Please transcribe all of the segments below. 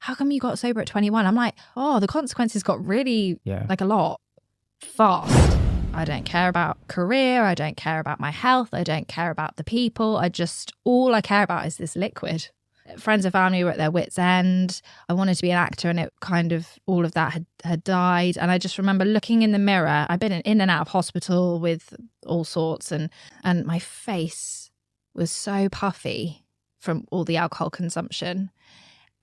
how come you got sober at 21? I'm like, oh, the consequences got really like a lot fast. I don't care about career. I don't care about my health. I don't care about the people. All I care about is this liquid. Friends and family were at their wits' end. I wanted to be an actor, and it kind of, all of that had died. And I just remember looking in the mirror. I've been in and out of hospital with all sorts, and my face was so puffy from all the alcohol consumption,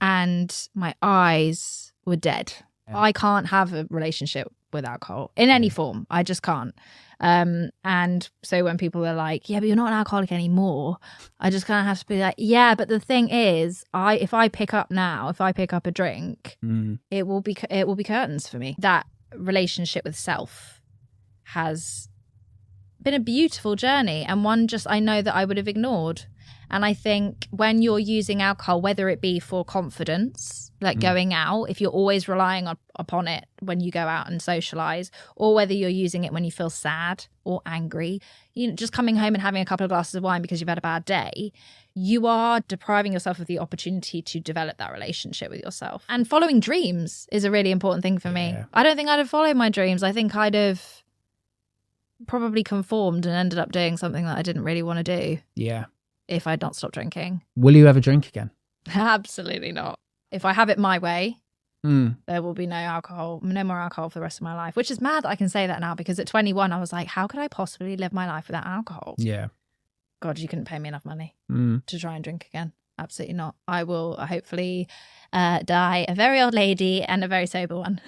and my eyes were dead. Yeah. I can't have a relationship with alcohol in any form. I just can't. And so when people are like, yeah, but you're not an alcoholic anymore, I just kind of have to be like, yeah, but the thing is, if I pick up a drink, it will be curtains for me. That relationship with self has been a beautiful journey, and one just I know that I would have ignored. And I think when you're using alcohol, whether it be for confidence, like going out, if you're always relying upon it when you go out and socialize, or whether you're using it when you feel sad or angry, just coming home and having a couple of glasses of wine because you've had a bad day, you are depriving yourself of the opportunity to develop that relationship with yourself. And following dreams is a really important thing for me. I don't think I'd have followed my dreams. I think I'd have probably conformed and ended up doing something that I didn't really want to do. Yeah. If I'd not stopped drinking. Will you ever drink again? Absolutely not. If I have it my way, there will be no more alcohol for the rest of my life, which is mad that I can say that now, because at 21, I was like, how could I possibly live my life without alcohol? Yeah. God, you couldn't pay me enough money to try and drink again. Absolutely not. I will hopefully die a very old lady and a very sober one.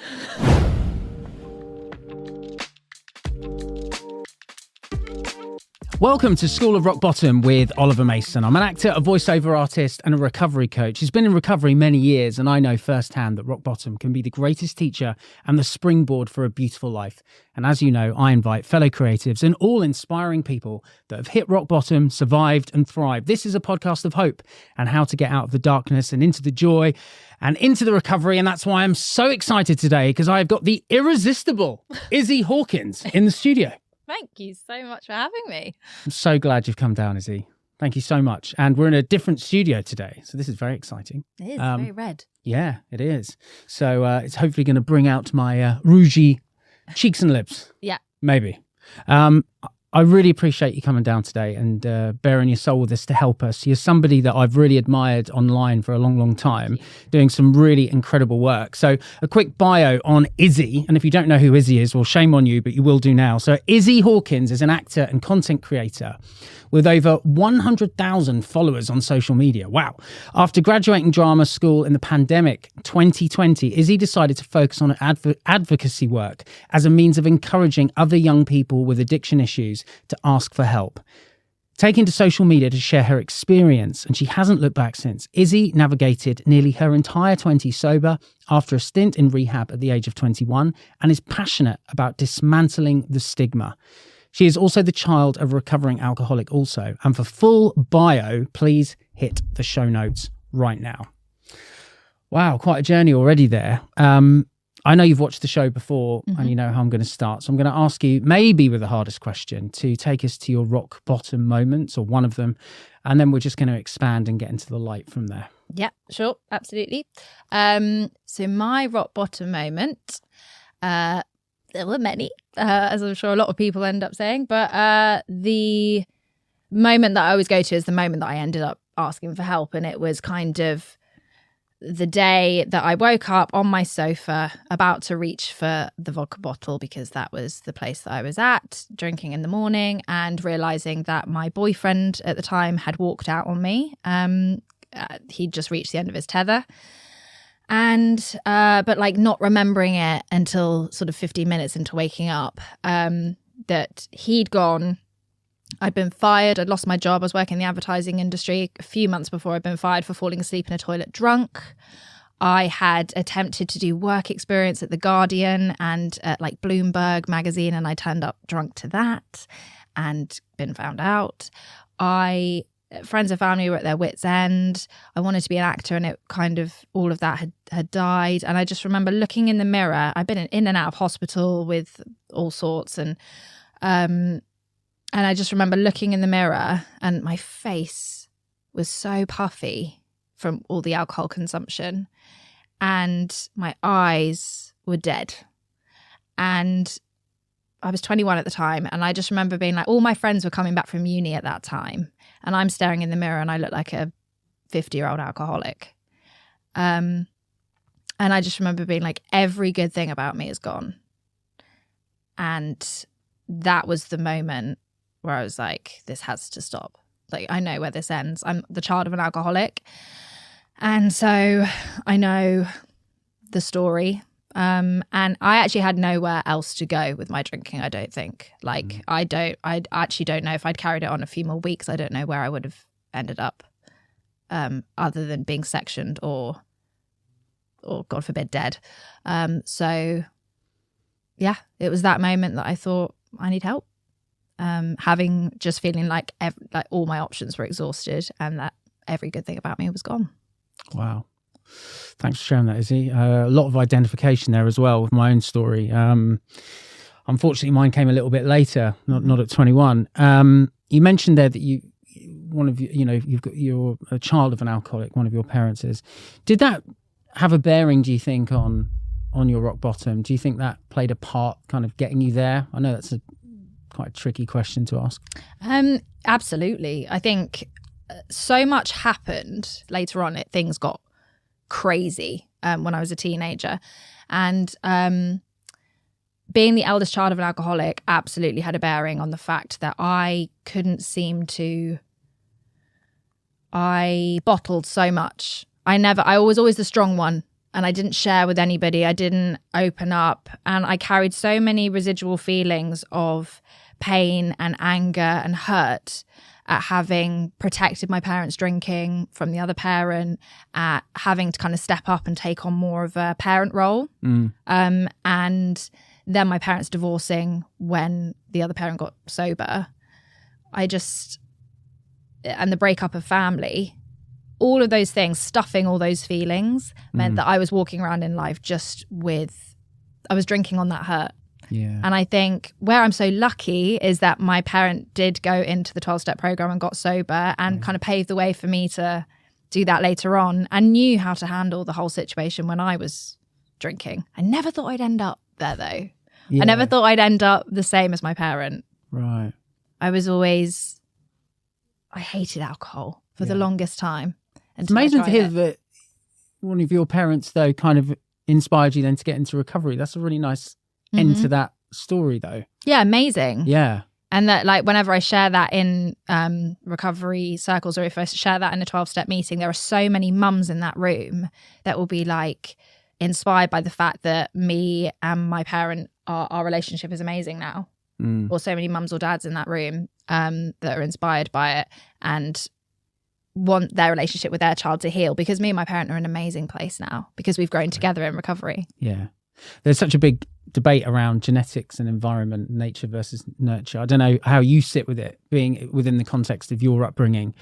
Welcome to School of Rock Bottom with Oliver Mason. I'm an actor, a voiceover artist, and a recovery coach who's been in recovery many years, and I know firsthand that rock bottom can be the greatest teacher and the springboard for a beautiful life. And as you know, I invite fellow creatives and all inspiring people that have hit rock bottom, survived, and thrived. This is a podcast of hope and how to get out of the darkness and into the joy and into the recovery. And that's why I'm so excited today, because I've got the irresistible Issy Hawkins in the studio. Thank you so much for having me. I'm so glad you've come down, Issy. Thank you so much. And we're in a different studio today, so this is very exciting. It is very red. Yeah, it is. So it's hopefully going to bring out my rougey cheeks and lips. Yeah. Maybe. I really appreciate you coming down today and bearing your soul with us to help us. You're somebody that I've really admired online for a long, long time, doing some really incredible work. So a quick bio on Issy. And if you don't know who Issy is, well, shame on you, but you will do now. So Issy Hawkins is an actor and content creator with over 100,000 followers on social media. Wow. After graduating drama school in the pandemic 2020, Issy decided to focus on advocacy work as a means of encouraging other young people with addiction issues to ask for help. Taking to social media to share her experience, and she hasn't looked back since. Issy navigated nearly her entire 20s sober after a stint in rehab at the age of 21 and is passionate about dismantling the stigma. She is also the child of a recovering alcoholic also. And for full bio, please hit the show notes right now. Wow, quite a journey already there. I know you've watched the show before and you know how I'm going to start. So I'm going to ask you, maybe with the hardest question, to take us to your rock bottom moments, or one of them. And then we're just going to expand and get into the light from there. Yeah, sure. Absolutely. So my rock bottom moment, there were many, as I'm sure a lot of people end up saying, but the moment that I always go to is the moment that I ended up asking for help. And it was kind of the day that I woke up on my sofa about to reach for the vodka bottle, because that was the place that I was at, drinking in the morning, and realizing that my boyfriend at the time had walked out on me. He'd just reached the end of his tether. And but like not remembering it until sort of 15 minutes into waking up, that he'd gone. I'd been fired. I'd lost my job. I was working in the advertising industry a few months before I'd been fired for falling asleep in a toilet drunk. I had attempted to do work experience at The Guardian and at like Bloomberg magazine, and I turned up drunk to that and been found out. Friends and family were at their wits' end. I wanted to be an actor, and it kind of, all of that had died. And I just remember looking in the mirror. I've been in and out of hospital with all sorts, and I just remember looking in the mirror, and my face was so puffy from all the alcohol consumption. and my eyes were dead. And I was 21 at the time. And I just remember being like, all my friends were coming back from uni at that time. And I'm staring in the mirror and I look like a 50-year-old alcoholic. And I just remember being like, every good thing about me is gone. And that was the moment where I was like, this has to stop. Like, I know where this ends. I'm the child of an alcoholic. And so I know the story. And I actually had nowhere else to go with my drinking, I don't think. Like, I actually don't know if I'd carried it on a few more weeks. I don't know where I would have ended up, other than being sectioned or God forbid, dead. So yeah, it was that moment that I thought, I need help. Just feeling like all my options were exhausted and that every good thing about me was gone. Wow. Thanks for sharing that, Issy. A lot of identification there as well with my own story. Unfortunately, mine came a little bit later, not at 21. You mentioned there that you're a child of an alcoholic, one of your parents is. Did that have a bearing, do you think, on your rock bottom? Do you think that played a part kind of getting you there? I know that's quite a tricky question to ask. Absolutely. I think so much happened later on. Things got crazy when I was a teenager. And being the eldest child of an alcoholic absolutely had a bearing on the fact that I bottled so much. I was always the strong one, and I didn't share with anybody. I didn't open up, and I carried so many residual feelings of pain and anger and hurt at having protected my parents' drinking from the other parent, at having to kind of step up and take on more of a parent role. And then my parents divorcing when the other parent got sober. And the breakup of family, all of those things, stuffing all those feelings meant that I was walking around in life I was drinking on that hurt. Yeah. And I think where I'm so lucky is that my parent did go into the 12-step program and got sober and kind of paved the way for me to do that later on, and knew how to handle the whole situation when I was drinking. I never thought I'd end up there though. Yeah. I never thought I'd end up the same as my parent. Right. I hated alcohol for the longest time. It's amazing to hear that one of your parents, though, kind of inspired you then to get into recovery. That's a really nice end to that story, though. Yeah, amazing. Yeah. And that, like, whenever I share that in recovery circles, or if I share that in a 12-step meeting, there are so many mums in that room that will be, like, inspired by the fact that me and my parent, our relationship is amazing now. Or so many mums or dads in that room that are inspired by it and want their relationship with their child to heal, because me and my parent are in an amazing place now because we've grown together in recovery. Yeah. There's such a big debate around genetics and environment, nature versus nurture. I don't know how you sit with it, being within the context of your upbringing,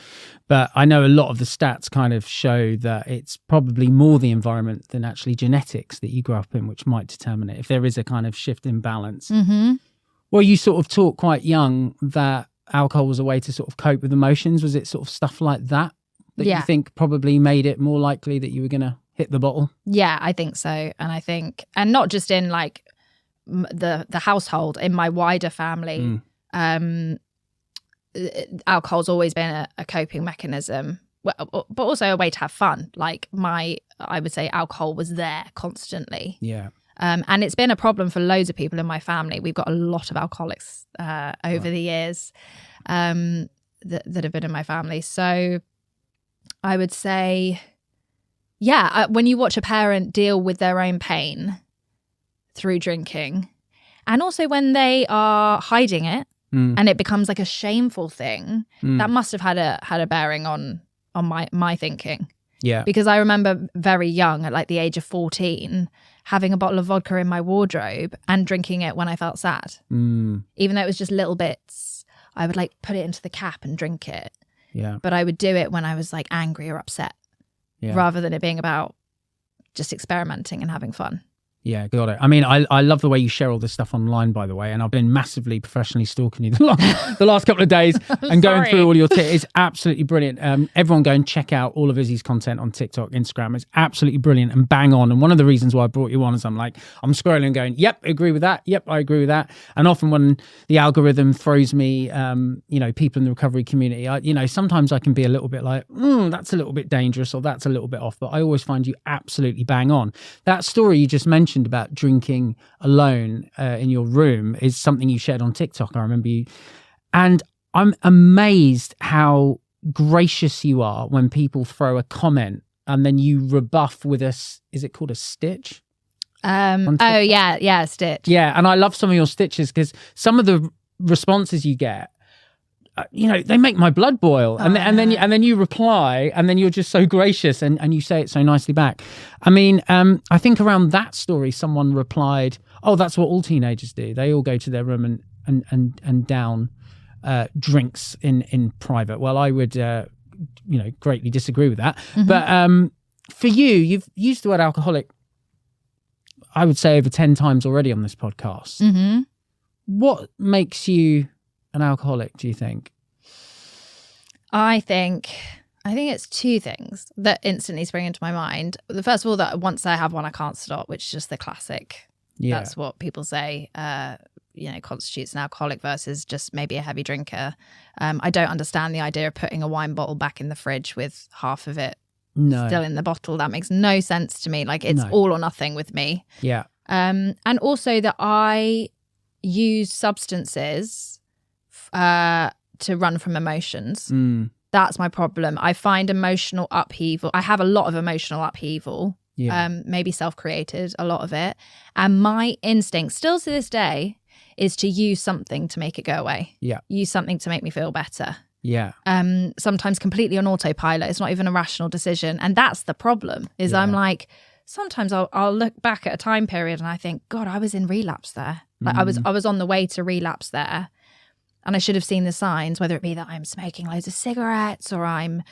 but I know a lot of the stats kind of show that it's probably more the environment than actually genetics that you grew up in, which might determine it, if there is a kind of shift in balance. Well, you sort of taught quite young that alcohol was a way to sort of cope with emotions. Was it sort of stuff like that you think probably made it more likely that you were going to hit the bottle? Yeah, I think so. And not just in like the household, in my wider family, alcohol's always been a coping mechanism, but also a way to have fun. Like I would say alcohol was there constantly. Yeah. And it's been a problem for loads of people in my family. We've got a lot of alcoholics over the years that have been in my family. So I would say, when you watch a parent deal with their own pain through drinking, and also when they are hiding it and it becomes like a shameful thing, that must have had a bearing on my thinking. Yeah. Because I remember very young, at like the age of 14, having a bottle of vodka in my wardrobe and drinking it when I felt sad. Even though it was just little bits, I would like put it into the cap and drink it. Yeah. But I would do it when I was like angry or upset, rather than it being about just experimenting and having fun. Yeah, got it. I mean, I love the way you share all this stuff online, by the way, and I've been massively professionally stalking you the last couple of days and going through all your It's absolutely brilliant. Everyone go and check out all of Izzy's content on TikTok, Instagram. It's absolutely brilliant and bang on. And one of the reasons why I brought you on is I'm scrolling and going, yep, I agree with that. Yep, I agree with that. And often when the algorithm throws me, people in the recovery community, sometimes I can be a little bit like, that's a little bit dangerous or that's a little bit off. But I always find you absolutely bang on. That story you just mentioned about drinking alone in your room is something you shared on TikTok. I remember you, and I'm amazed how gracious you are when people throw a comment and then you rebuff with is it called a stitch? Stitch. Yeah, and I love some of your stitches because some of the responses you get, they make my blood boil. And then you reply, and then you're just so gracious and you say it so nicely back. I mean, I think around that story, someone replied, "Oh, that's what all teenagers do. They all go to their room and down drinks in private." Well, I would, greatly disagree with that. Mm-hmm. But for you've used the word alcoholic, I would say over 10 times already on this podcast. Mm-hmm. What makes you an alcoholic, do you think? I think it's two things that instantly spring into my mind. The first of all, that once I have one, I can't stop, which is just the classic. Yeah. That's what people say, constitutes an alcoholic versus just maybe a heavy drinker. I don't understand the idea of putting a wine bottle back in the fridge with half of it still in the bottle. That makes no sense to me. Like, it's all or nothing with me. Yeah. And also that I use substances to run from emotions. That's my problem. I find emotional upheaval. I have a lot of emotional upheaval, maybe self-created, a lot of it. And my instinct still to this day is to use something to make it go away. Yeah. Use something to make me feel better. Yeah. Sometimes completely on autopilot. It's not even a rational decision. And that's the problem is I'm like, sometimes I'll look back at a time period and I think, God, I was in relapse there. Like I was on the way to relapse there. And I should have seen the signs, whether it be that I'm smoking loads of cigarettes or I'm,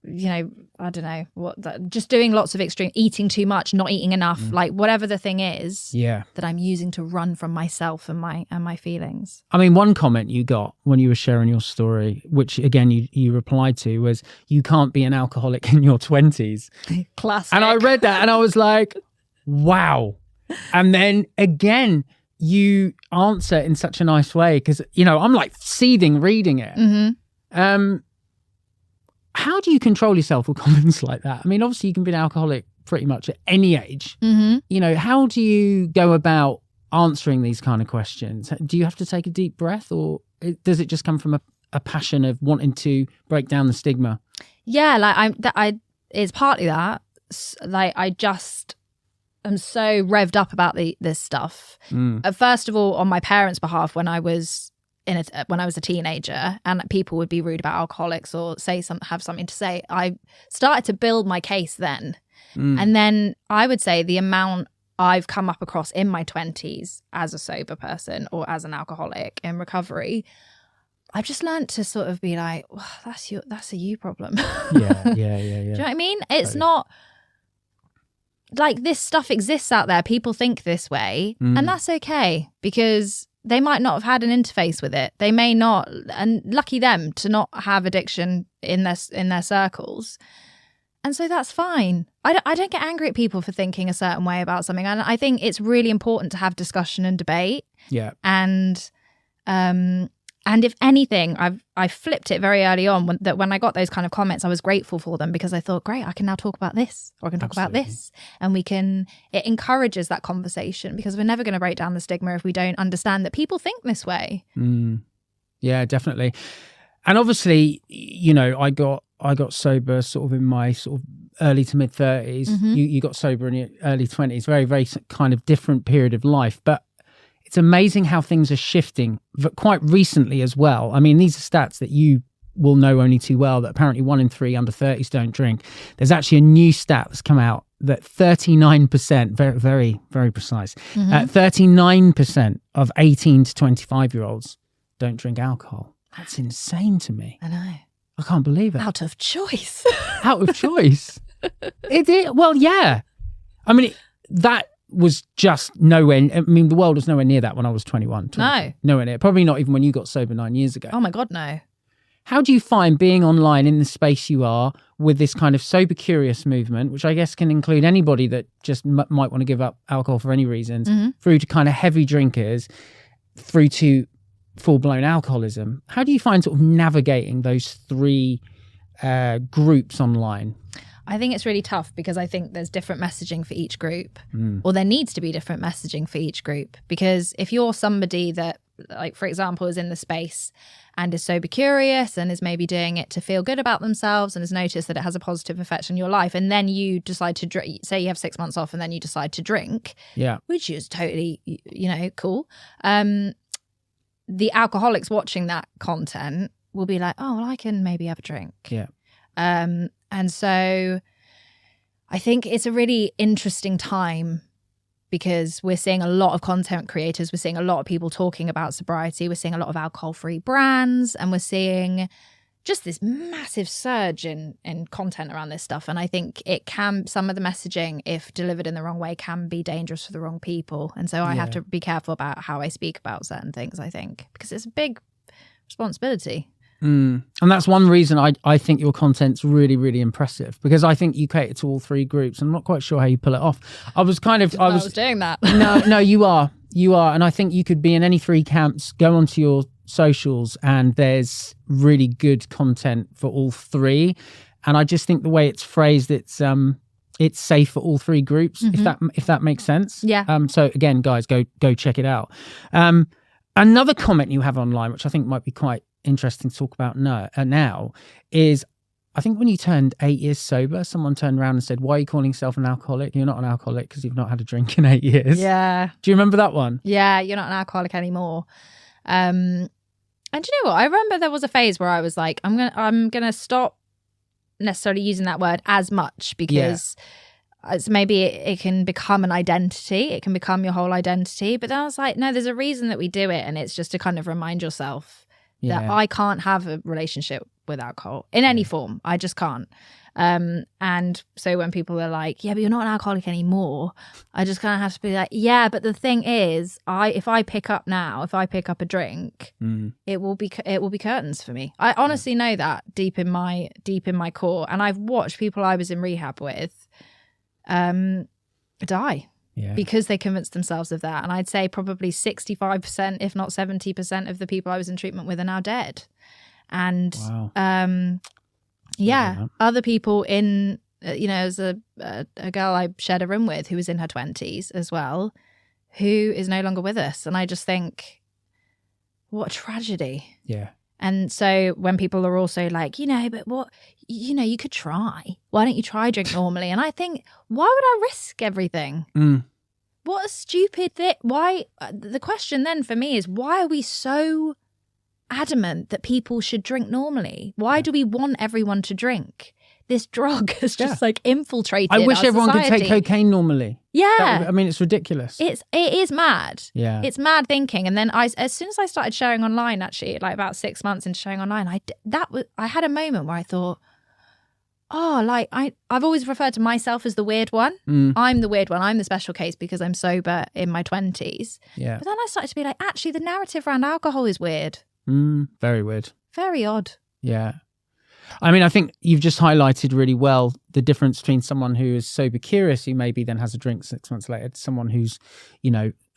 I don't know, just doing lots of extreme, eating too much, not eating enough, like whatever the thing is that I'm using to run from myself and my feelings. I mean, one comment you got when you were sharing your story, which again, you replied to, was you can't be an alcoholic in your 20s. Classic. And I read that and I was like, wow. And then again, you answer in such a nice way because, I'm like seething reading it. Mm-hmm. How do you control yourself with comments like that? I mean, obviously you can be an alcoholic pretty much at any age. Mm-hmm. How do you go about answering these kind of questions? Do you have to take a deep breath or does it just come from a passion of wanting to break down the stigma? Yeah, like it's partly that. Like I'm so revved up about this stuff. First of all, on my parents' behalf, when I was a teenager, and people would be rude about alcoholics or have something to say, I started to build my case then. And then I would say the amount I've come up across in my 20s as a sober person or as an alcoholic in recovery, I've just learned to sort of be like, well, that's a you problem. Yeah. Do you know what I mean? It's not like this stuff exists out there. People think this way, and that's okay because they might not have had an interface with it. They may not, and lucky them to not have addiction in their circles. And so that's fine. I don't get angry at people for thinking a certain way about something. And I think it's really important to have discussion and debate. Yeah. And if anything, I flipped it very early on when I got those kind of comments, I was grateful for them because I thought, great, I can now talk about this or I can talk about this. And it encourages that conversation because we're never going to break down the stigma if we don't understand that people think this way. Yeah, definitely. And obviously, I got sober sort of in my sort of early to mid 30s. You got sober in your early 20s, very, very kind of different period of life. But it's amazing how things are shifting quite recently as well. I mean, these are stats that you will know only too well, that apparently 1 in 3 under 30s don't drink. There's actually a new stat that's come out that 39%, very, very, very precise, 39% of 18 to 25-year-olds don't drink alcohol. That's insane to me. I know. I can't believe it. Out of choice. Out of choice. It is. Well, yeah. I mean, that was just nowhere. I mean, the world was nowhere near that when I was 21. No. Nowhere near. Probably not even when you got sober 9 years ago. Oh my God, no. How do you find being online in the space you are with this kind of sober curious movement, which I guess can include anybody that just might want to give up alcohol for any reasons, through to kind of heavy drinkers, through to full-blown alcoholism? How do you find sort of navigating those three groups online? I think it's really tough because I think there's different messaging for each group, or there needs to be different messaging for each group. Because if you're somebody that, like, for example, is in the space and is sober curious and is maybe doing it to feel good about themselves and has noticed that it has a positive effect on your life, and then you decide to drink, say you have 6 months off and then you decide to drink, which is totally, cool. The alcoholics watching that content will be like, oh, well, I can maybe have a drink. Yeah. And so I think it's a really interesting time because we're seeing a lot of content creators, we're seeing a lot of people talking about sobriety, we're seeing a lot of alcohol-free brands, and we're seeing just this massive surge in content around this stuff. And I think some of the messaging, if delivered in the wrong way, can be dangerous for the wrong people. And so I have to be careful about how I speak about certain things, I think, because it's a big responsibility. And that's one reason I think your content's really, really impressive, because I think you cater to all three groups. I'm not quite sure how you pull it off. I was doing that. No, you are. And I think you could be in any three camps, go onto your socials, and there's really good content for all three. And I just think the way it's phrased, it's safe for all three groups, if that makes sense. Yeah. So again, guys, go check it out. Another comment you have online, which I think might be quite interesting to talk about now, is I think when you turned 8 years sober, someone turned around and said, why are you calling yourself an alcoholic? You're not an alcoholic because you've not had a drink in 8 years. Yeah. Do you remember that one? Yeah, you're not an alcoholic anymore. And do you know what? I remember there was a phase where I was like, I'm gonna stop necessarily using that word as much, because maybe it can become an identity. It can become your whole identity. But then I was like, no, there's a reason that we do it. And it's just to kind of remind yourself that I can't have a relationship with alcohol in any form. I just can't. And so when people are like, yeah, but you're not an alcoholic anymore, I just kind of have to be like, yeah, but the thing is, if I pick up a drink, it will be curtains for me. I honestly know that deep in my core. And I've watched people I was in rehab with die. Yeah. Because they convinced themselves of that. And I'd say probably 65%, if not 70% of the people I was in treatment with are now dead. And other people in, as a girl I shared a room with who was in her 20s as well, who is no longer with us. And I just think, what a tragedy. Yeah. And so when people are also like, but what, you could try. Why don't you try drink normally? And I think, why would I risk everything? What a stupid thing. Why? The question then for me is, why are we so adamant that people should drink normally? Why do we want everyone to drink? This drug has just infiltrated I wish everyone society. could take cocaine normally. Yeah. It's ridiculous. It is mad. Yeah. It's mad thinking. And then as soon as I started sharing online, actually, like about 6 months into sharing online, I had a moment where I thought, I've always referred to myself as the weird one. I'm the weird one. I'm the special case because I'm sober in my 20s. Yeah. But then I started to be like, actually, the narrative around alcohol is weird. Very weird. Very odd. Yeah. I think you've just highlighted really well the difference between someone who is sober curious, who maybe then has a drink 6 months later, to someone who's,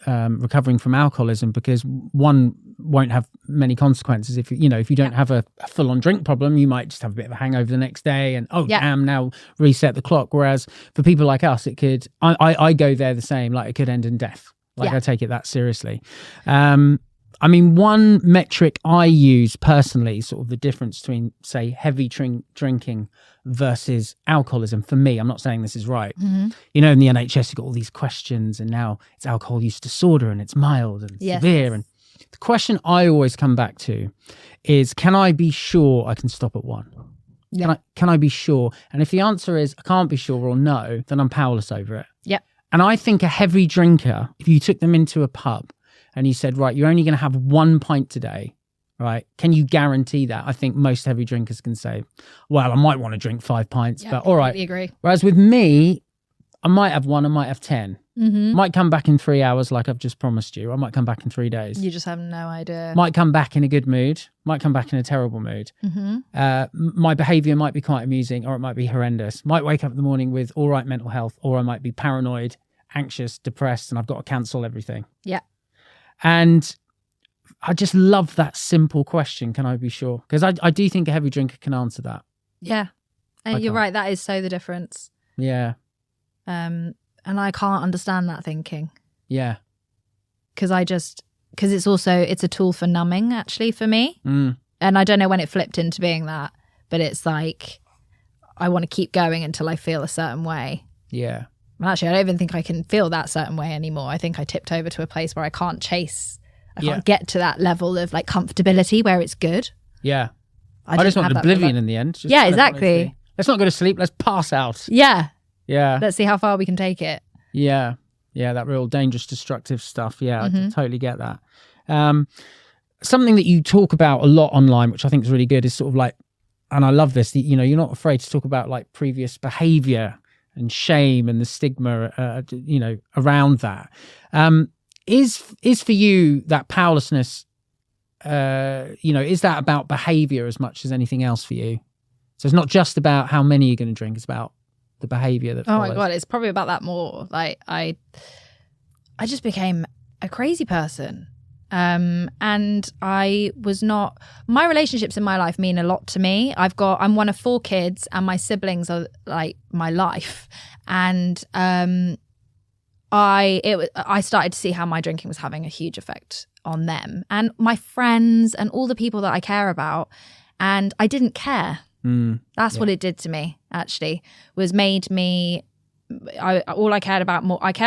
recovering from alcoholism, because one won't have many consequences. If you don't have a full-on drink problem, you might just have a bit of a hangover the next day and, damn, now reset the clock. Whereas for people like us, it could, I go there the same, like it could end in death. I take it that seriously. One metric I use personally, sort of the difference between, say, heavy drinking versus alcoholism, for me, I'm not saying this is right. In the NHS, you've got all these questions, and now it's alcohol use disorder, and it's mild and severe. And the question I always come back to is, can I be sure I can stop at 1? Yeah. Can I be sure? And if the answer is I can't be sure or no, then I'm powerless over it. Yep. And I think a heavy drinker, if you took them into a pub and you said, right, you're only going to have 1 pint today, right? Can you guarantee that? I think most heavy drinkers can say, well, I might want to drink 5 pints, but all right. I agree. Whereas with me, I might have 1, I might have 10. Might come back in 3 hours like I've just promised you. I might come back in 3 days. You just have no idea. Might come back in a good mood. Might come back in a terrible mood. My behaviour might be quite amusing, or it might be horrendous. Might wake up in the morning with all right mental health, or I might be paranoid, anxious, depressed, and I've got to cancel everything. Yeah. And I just love that simple question, can I be sure? Because I do think a heavy drinker can answer that. Yeah. And you're right, that is so the difference. Yeah. And I can't understand that thinking. Yeah. Because it's a tool for numbing, actually, for me. And I don't know when it flipped into being that, but it's like, I want to keep going until I feel a certain way. Yeah. And actually, I don't even think I can feel that certain way anymore. I think I tipped over to a place where I can't get to that level of like comfortability where it's good. Yeah. I just want oblivion in the end. Yeah, exactly. Let's not go to sleep. Let's pass out. Yeah. Yeah. Let's see how far we can take it. Yeah. Yeah. That real dangerous, destructive stuff. Yeah. I totally get that. Something that you talk about a lot online, which I think is really good, is sort of like, and I love this, you're not afraid to talk about like previous behavior and shame and the stigma, around that. Is for you that powerlessness, is that about behavior as much as anything else for you? So it's not just about how many you're going to drink, it's about the behavior that follows. Oh my God, it's probably about that more. Like I just became a crazy person. And I was not, my relationships in my life mean a lot to me. I'm one of 4 kids and my siblings are like my life. And I started to see how my drinking was having a huge effect on them and my friends and all the people that I care about. And I didn't care. That's what it did to me, actually, was made me, I cared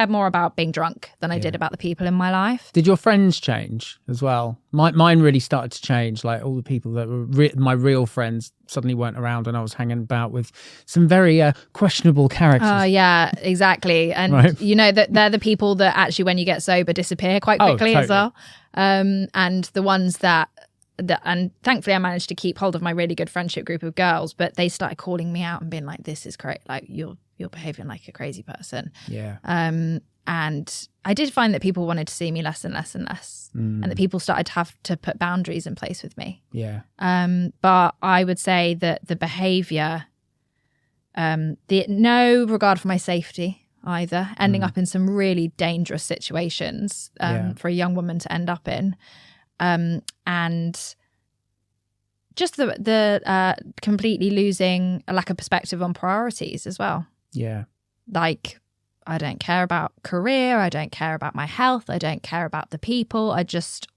more about being drunk than I did about the people in my life. Did your friends change as well? Mine really started to change. Like all the people that were my real friends suddenly weren't around and I was hanging about with some very questionable characters. Oh, yeah, exactly. And that they're the people that actually, when you get sober, disappear quite quickly as well. And the ones that and thankfully I managed to keep hold of my really good friendship group of girls, but they started calling me out and being like, this is great. Like you're behaving like a crazy person. Yeah. And I did find that people wanted to see me less and less and less. And that people started to have to put boundaries in place with me. Yeah. But I would say that the behavior, no regard for my safety either, ending up in some really dangerous situations for a young woman to end up in. And just the completely losing a lack of perspective on priorities as well. Yeah. Like, I don't care about career. I don't care about my health. I don't care about the people.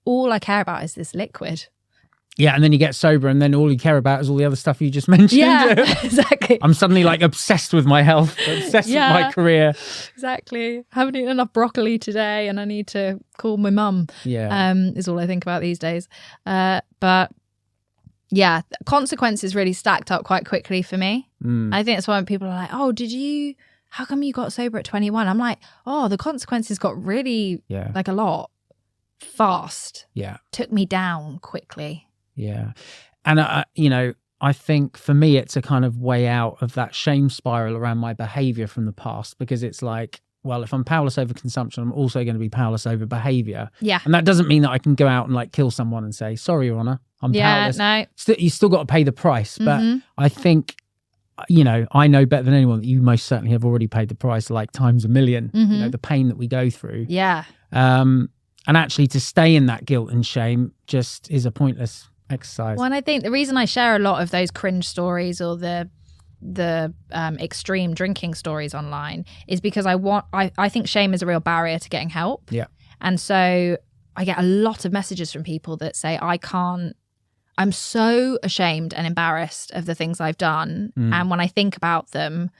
All I care about is this liquid. Yeah, and then you get sober and then all you care about is all the other stuff you just mentioned. Yeah, exactly. I'm suddenly like obsessed with my health, obsessed with my career. Exactly. Haven't eaten enough broccoli today and I need to call my mum. Yeah. Is all I think about these days. But yeah, consequences really stacked up quite quickly for me. I think that's why when people are like, oh, how come you got sober at 21? I'm like, oh, the consequences got really like a lot fast. Yeah. Took me down quickly. Yeah. And, I think for me, it's a kind of way out of that shame spiral around my behavior from the past, because it's like, well, if I'm powerless over consumption, I'm also going to be powerless over behavior. Yeah. And that doesn't mean that I can go out and like kill someone and say, sorry, Your Honour, I'm powerless. No. You still got to pay the price. But I think, I know better than anyone that you most certainly have already paid the price like times a million, the pain that we go through. Yeah. And actually to stay in that guilt and shame just is a pointless exercise. Well, and I think the reason I share a lot of those cringe stories or the extreme drinking stories online is because I think shame is a real barrier to getting help. Yeah. And so I get a lot of messages from people that say, I'm so ashamed and embarrassed of the things I've done. And when I think about them,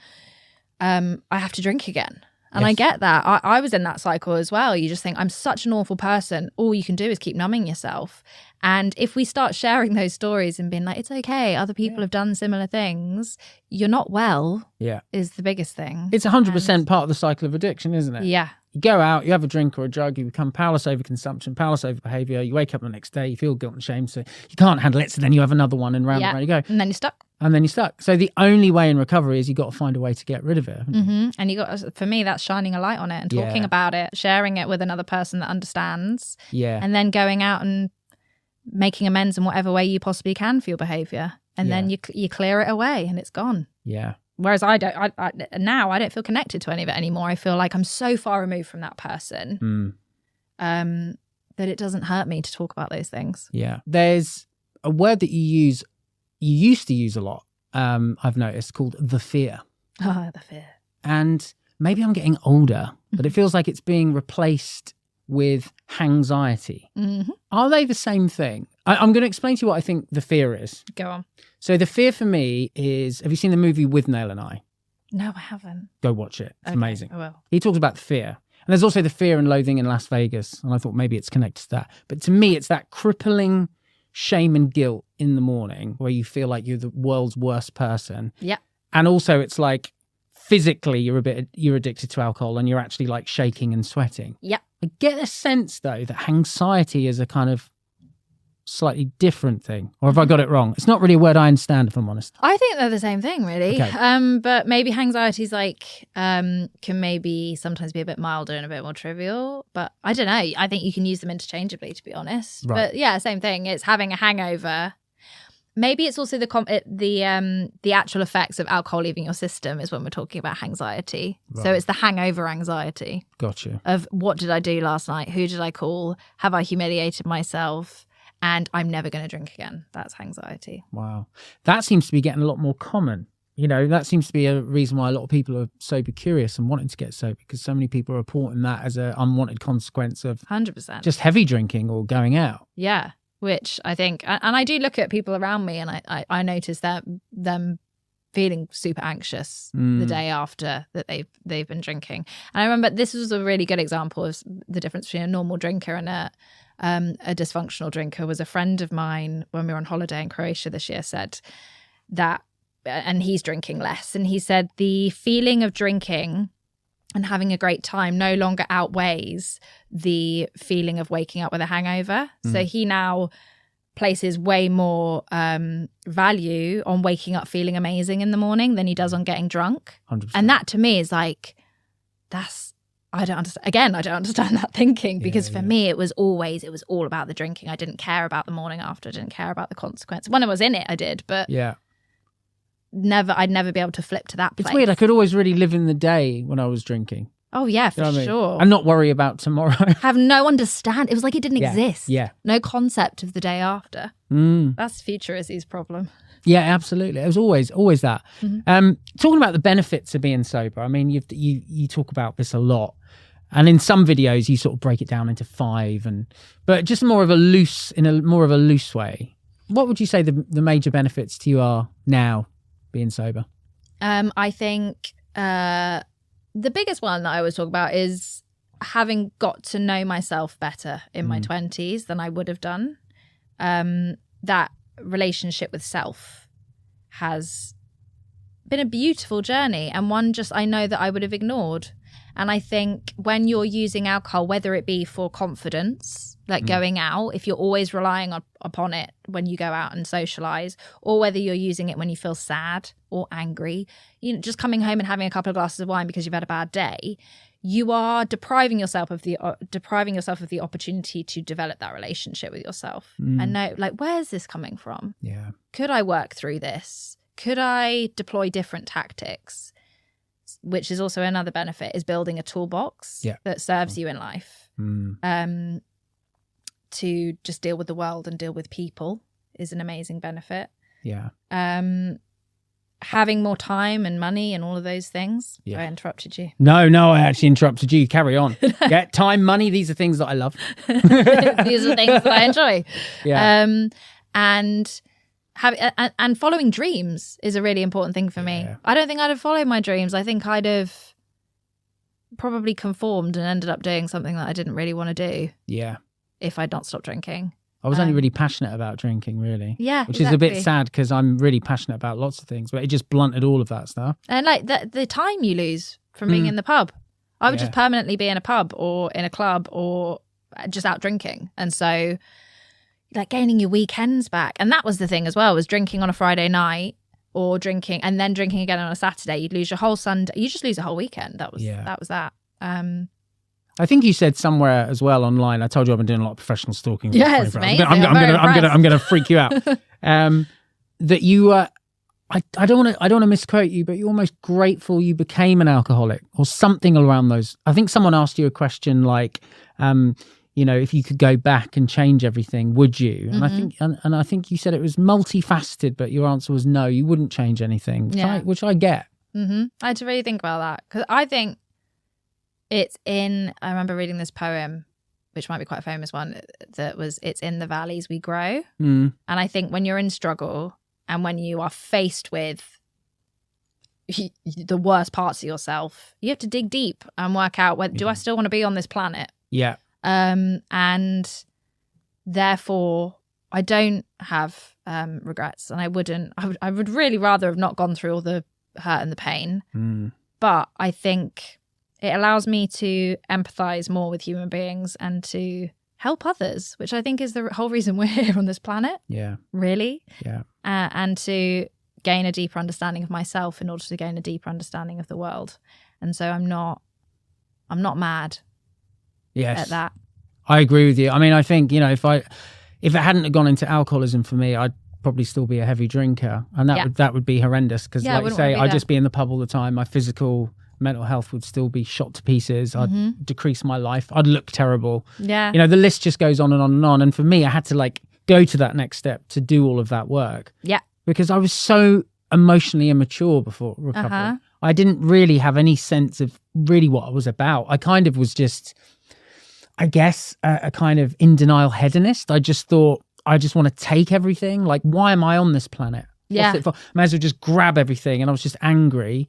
I have to drink again. And I get that. I was in that cycle as well. You just think, I'm such an awful person. All you can do is keep numbing yourself. And if we start sharing those stories and being like, it's okay, other people have done similar things, you're not well, is the biggest thing. It's 100% part of the cycle of addiction, isn't it? Yeah. You go out, you have a drink or a drug, you become powerless over consumption, powerless over behaviour. You wake up the next day, you feel guilt and shame, so you can't handle it. So then you have another one, and round and round you go. And then you're stuck. So the only way in recovery is you got to find a way to get rid of it. And you got, for me, that's shining a light on it and talking about it, sharing it with another person that understands. Yeah. And then going out and making amends in whatever way you possibly can for your behaviour. And then you clear it away and it's gone. Yeah. Whereas I don't feel connected to any of it anymore. I feel like I'm so far removed from that person that it doesn't hurt me to talk about those things. Yeah. There's a word that you used to use a lot, I've noticed, called the fear. Oh, the fear. And maybe I'm getting older, but it feels like it's being replaced with hangxiety. Mm-hmm. Are they the same thing? I'm going to explain to you what I think the fear is. Go on. So the fear for me is, have you seen the movie With Nail and I? No, I haven't. Go watch it. It's amazing. I will. He talks about the fear. And there's also the fear and loathing in Las Vegas. And I thought maybe it's connected to that. But to me, it's that crippling shame and guilt in the morning where you feel like you're the world's worst person. Yeah. And also it's like physically you're addicted to alcohol and you're actually like shaking and sweating. Yeah. I get a sense though that hangxiety is a kind of slightly different thing. Or have I got it wrong? It's not really a word I understand, if I'm honest. I think they're the same thing, really. Okay. But maybe hangxiety is like can maybe sometimes be a bit milder and a bit more trivial. But I don't know. I think you can use them interchangeably, to be honest. Right. But yeah, same thing. It's having a hangover. Maybe it's also the actual effects of alcohol leaving your system is when we're talking about hangxiety. Right. So it's the hangover anxiety. Gotcha. Of what did I do last night? Who did I call? Have I humiliated myself? And I'm never going to drink again. That's hangxiety. Wow. That seems to be getting a lot more common. You know, that seems to be a reason why a lot of people are sober curious and wanting to get sober, because so many people are reporting that as an unwanted consequence of 100% just heavy drinking or going out. Yeah, which I think, and I do look at people around me and I notice that them feeling super anxious the day after that they've been drinking. And I remember this was a really good example of the difference between a normal drinker and a dysfunctional drinker. Was a friend of mine when we were on holiday in Croatia this year said that, and he's drinking less, and he said the feeling of drinking and having a great time no longer outweighs the feeling of waking up with a hangover. So he now places way more value on waking up feeling amazing in the morning than he does on getting drunk. 100%. And that to me is like, I don't understand. Again, I don't understand that thinking, because for me, it was all about the drinking. I didn't care about the morning after. I didn't care about the consequence. When I was in it, I did, but I'd never be able to flip to that place. It's weird. I could always really live in the day when I was drinking. Oh yeah, for sure. And not worry about tomorrow. Have no understand. It was like it didn't exist. Yeah. No concept of the day after. That's future Issy's problem. Yeah, absolutely. It was always that. Talking about the benefits of being sober, I mean, you talk about this a lot, and in some videos you sort of break it down into 5, but just in a more of a loose way. What would you say the major benefits to you are now being sober? I think the biggest one that I always talk about is having got to know myself better in my 20s than I would have done. That relationship with self has been a beautiful journey, and one just I know that I would have ignored. And I think when you're using alcohol, whether it be for confidence, like going out, if you're always relying upon it when you go out and socialize, or whether you're using it when you feel sad or angry, just coming home and having a couple of glasses of wine because you've had a bad day, you are depriving yourself of the opportunity to develop that relationship with yourself and know, like, where's this coming from? Yeah. Could I work through this? Could I deploy different tactics? Which is also another benefit, is building a toolbox that serves you in life. To just deal with the world and deal with people is an amazing benefit. Yeah. Having more time and money and all of those things. Yeah. I interrupted you. No, I actually interrupted you. Carry on. Yeah, time, money, these are things that I love. These are things that I enjoy. Yeah. And following dreams is a really important thing for me. I don't think I'd have followed my dreams. I think I'd have probably conformed and ended up doing something that I didn't really want to do. Yeah. If I'd not stopped drinking. I was only really passionate about drinking, really. Yeah, which is a bit sad because I'm really passionate about lots of things, but it just blunted all of that stuff. And like the time you lose from being in the pub. I would just permanently be in a pub or in a club or just out drinking. And so like gaining your weekends back. And that was the thing as well, was drinking on a Friday night or drinking and then drinking again on a Saturday. You'd lose your whole Sunday. You just lose a whole weekend. That was that. I think you said somewhere as well online. I told you I've been doing a lot of professional stalking. Yes, mate. I'm gonna freak you out. That you I don't want to misquote you, but you're almost grateful you became an alcoholic or something around those. I think someone asked you a question like, if you could go back and change everything, would you? And I think, and I think you said it was multifaceted, but your answer was no, you wouldn't change anything, which I get. I had to really think about that because I think I remember reading this poem, which might be quite a famous one, that was, it's in the valleys we grow. And I think when you're in struggle and when you are faced with the worst parts of yourself, you have to dig deep and work out, do I still want to be on this planet? Yeah. And therefore I don't have regrets, and I would really rather have not gone through all the hurt and the pain. But I think it allows me to empathize more with human beings and to help others, which I think is the whole reason we're here on this planet. Yeah. Really. Yeah. And to gain a deeper understanding of myself in order to gain a deeper understanding of the world. And so I'm not mad. Yes. At that. I agree with you. I mean, I think, if it hadn't have gone into alcoholism for me, I'd probably still be a heavy drinker. And that would be horrendous because like you say, I'd just be in the pub all the time. My physical mental health would still be shot to pieces. I'd decrease my life. I'd look terrible. Yeah. The list just goes on and on and on. And for me, I had to like go to that next step to do all of that work. Yeah. Because I was so emotionally immature before recovery. I didn't really have any sense of really what I was about. I kind of was just, I guess, a kind of in denial hedonist. I just thought, I just want to take everything. Like, why am I on this planet? Yeah. What's it for? May as well just grab everything. And I was just angry.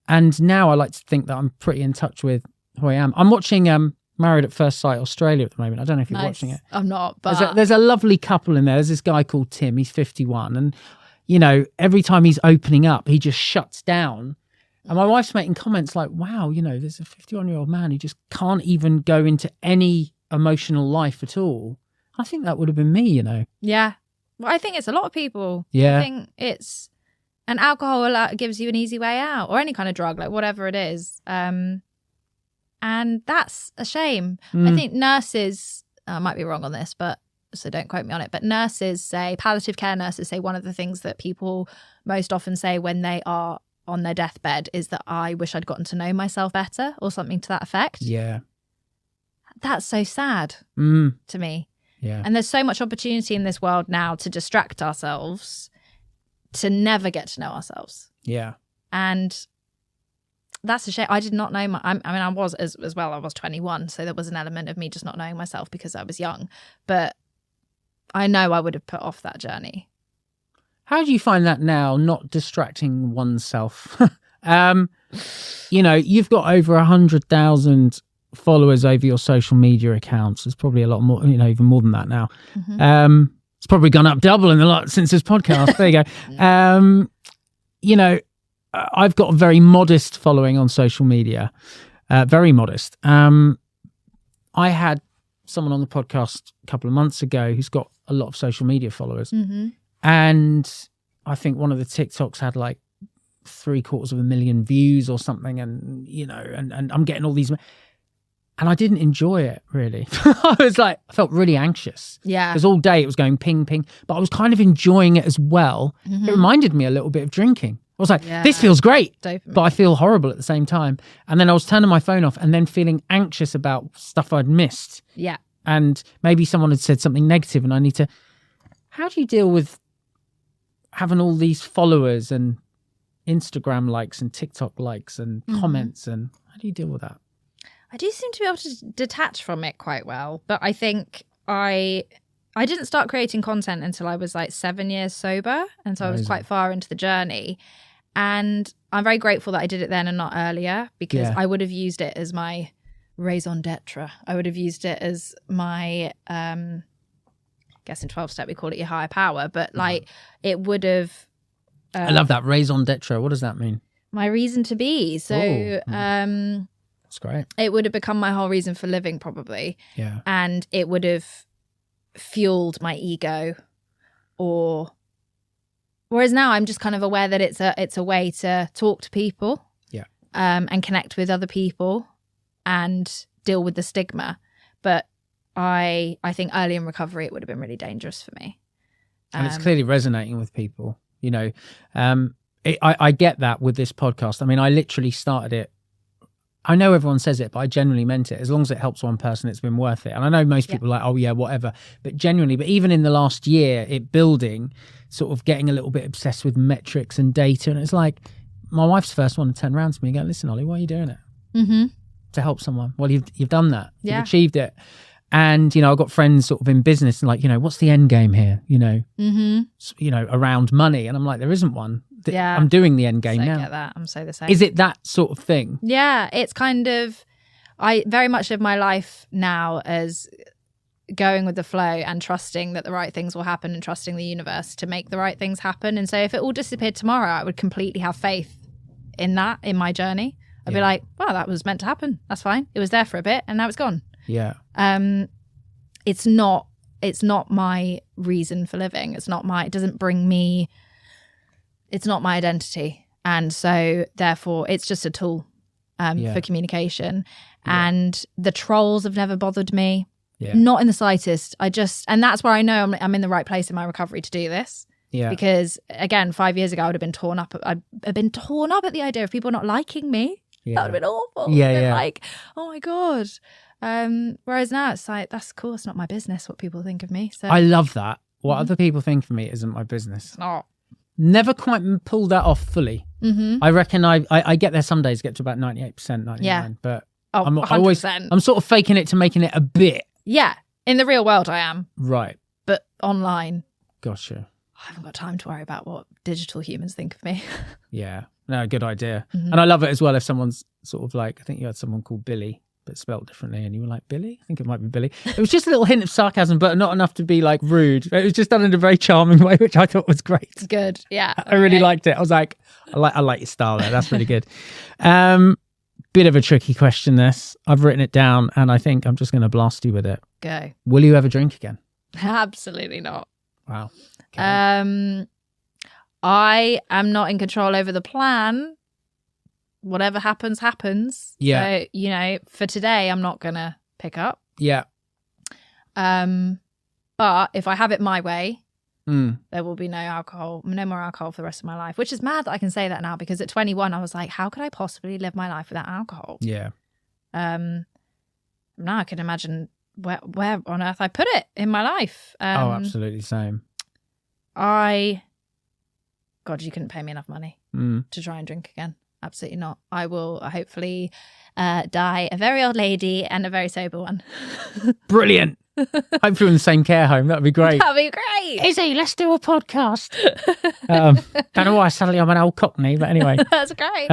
And now I like to think that I'm pretty in touch with who I am. I'm watching Married at First Sight Australia at the moment. I don't know if you're watching it. I'm not, but... There's a lovely couple in there. There's this guy called Tim. He's 51. And, every time he's opening up, he just shuts down. And my wife's making comments like, wow, there's a 51-year-old man who just can't even go into any emotional life at all. I think that would have been me, Yeah. Well, I think it's a lot of people. Yeah. I think it's... And alcohol gives you an easy way out, or any kind of drug, like whatever it is. And that's a shame. I think nurses, I might be wrong on this, but so don't quote me on it, but palliative care nurses say one of the things that people most often say when they are on their deathbed is that I wish I'd gotten to know myself better, or something to that effect. Yeah. That's so sad to me. Yeah. And there's so much opportunity in this world now to distract ourselves, to never get to know ourselves. Yeah. And that's a shame. I did not know I was as well, I was 21, so there was an element of me just not knowing myself because I was young. But I know I would have put off that journey. How do you find that now, not distracting oneself? You've got over 100,000 followers over your social media accounts. It's probably a lot more, even more than that now. It's probably gone up double in the lot since this podcast. There you go. I've got a very modest following on social media, very modest. I had someone on the podcast a couple of months ago who's got a lot of social media followers. And I think one of the TikToks had like 750,000 views or something. And, and I'm getting all these... And I didn't enjoy it, really. I felt really anxious. Yeah. Because all day it was going ping, ping. But I was kind of enjoying it as well. It reminded me a little bit of drinking. I was like, this feels great, but I feel horrible at the same time. And then I was turning my phone off and then feeling anxious about stuff I'd missed. Yeah. And maybe someone had said something negative and I need to... How do you deal with having all these followers and Instagram likes and TikTok likes and comments? And how do you deal with that? I do seem to be able to detach from it quite well, but I think I didn't start creating content until I was like 7 years sober, and so I was quite far into the journey. And I'm very grateful that I did it then and not earlier, because I would have used it as my raison d'etre. I would have used it as my, I guess in 12-step we call it your higher power, but like it would have... I love that, raison d'etre. What does that mean? My reason to be. So... That's great. It would have become my whole reason for living, probably. Yeah. And it would have fueled my ego. Whereas now I'm just kind of aware that it's a way to talk to people. Yeah. And connect with other people and deal with the stigma. But I think early in recovery, it would have been really dangerous for me. And it's clearly resonating with people, you know. I get that with this podcast. I mean, I literally started it. I know everyone says it, but I genuinely meant it. As long as it helps one person, it's been worth it. And I know most people are like, oh yeah, whatever. But genuinely, but even in the last year, it building, sort of getting a little bit obsessed with metrics and data. And it's like, my wife's the first one to turn around to me and go, listen, Ollie, why are you doing it? Mm-hmm. To help someone. Well, you've done that. Yeah. You've achieved it. And, you know, I've got friends sort of in business and like, you know, what's the end game here? You know, you know, around money. And I'm like, there isn't one. Yeah. I'm doing the end game now. I get that. I'm so the same. Is it that sort of thing? Yeah. It's kind of, I very much live my life now as going with the flow and trusting that the right things will happen and trusting the universe to make the right things happen. And so if it all disappeared tomorrow, I would completely have faith in that, in my journey. I'd be like, wow, that was meant to happen. That's fine. It was there for a bit and now it's gone. Yeah. It's not my reason for living. It doesn't bring me, it's not my identity. And so therefore it's just a tool for communication. Yeah. And the trolls have never bothered me. Yeah. Not in the slightest. And that's where I know I'm in the right place in my recovery to do this. Yeah. Because again, 5 years ago, I would have been torn up. I'd been torn up at the idea of people not liking me. Yeah. That would have been awful. Yeah. Like, oh my God. Whereas now it's like, that's cool. It's not my business what people think of me. So I love that. What other people think of me isn't my business. It's not. Never quite pulled that off fully. Mm-hmm. I reckon I get there some days, get to about 98%, 99%. Yeah. But I'm sort of faking it to making it a bit. Yeah. In the real world, I am. Right. But online. Gotcha. I haven't got time to worry about what digital humans think of me. Yeah. No, good idea. Mm-hmm. And I love it as well if someone's sort of like, I think you had someone called Billy, but spelt differently, and you were like, Billy? I think it might be Billy. It was just a little hint of sarcasm, but not enough to be like rude. It was just done in a very charming way, which I thought was great. It's good. Yeah. I really liked it. I was like, I like your style there. That's really good. Bit of a tricky question, this. I've written it down, and I think I'm just going to blast you with it. Go. Will you ever drink again? Absolutely not. Wow. Okay. I am not in control over the plan. Whatever happens, happens. Yeah. So, you know, for today, I'm not going to pick up. Yeah. But if I have it my way, there will be no more alcohol for the rest of my life, which is mad that I can say that now, because at 21, I was like, how could I possibly live my life without alcohol? Yeah. Now I can imagine where on earth I put it in my life. Absolutely same. God, you couldn't pay me enough money to try and drink again. Absolutely not. I will hopefully die a very old lady and a very sober one. Brilliant. Hopefully in the same care home. That'd be great. That'd be great. Issy, let's do a podcast. Don't know why suddenly I'm an old cockney, but anyway. That's great.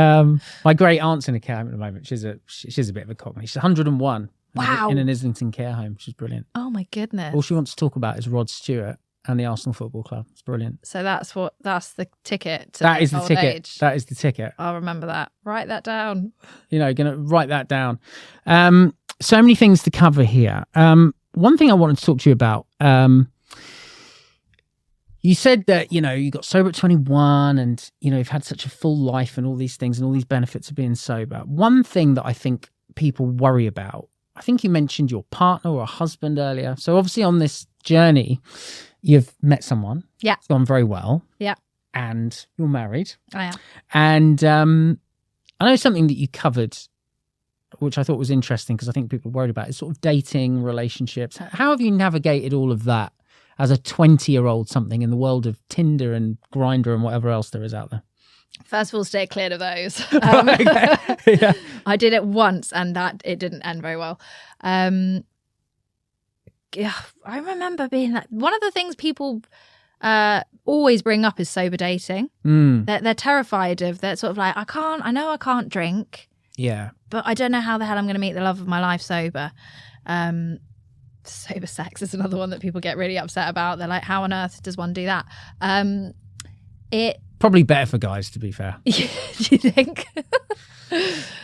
My great aunt's in a care home at the moment. She's a bit of a cockney. She's 101. Wow. In an Islington care home. She's brilliant. Oh my goodness. All she wants to talk about is Rod Stewart and the Arsenal Football Club. It's brilliant. So that's the ticket to that is the old ticket. Age. That is the ticket. I'll remember that. Write that down. You know, going to write that down. So many things to cover here. One thing I wanted to talk to you about. You said that, you know, you got sober at 21 and, you know, you've had such a full life and all these things and all these benefits of being sober. One thing that I think people worry about, I think you mentioned your partner or a husband earlier. So obviously on this journey, you've met someone. Yeah. It's gone very well. Yeah. And you're married. I am. And I know something that you covered, which I thought was interesting because I think people are worried about, is sort of dating, relationships. How have you navigated all of that as a 20-year-old something in the world of Tinder and Grindr and whatever else there is out there? First of all, stay clear of those. Yeah. I did it once and it didn't end very well. Yeah, I remember being like, one of the things people always bring up is sober dating. They're terrified of that, sort of like, I know I can't drink. Yeah. But I don't know how the hell I'm going to meet the love of my life sober. Sober sex is another one that people get really upset about. They're like, how on earth does one do that? Probably better for guys, to be fair. Do you think?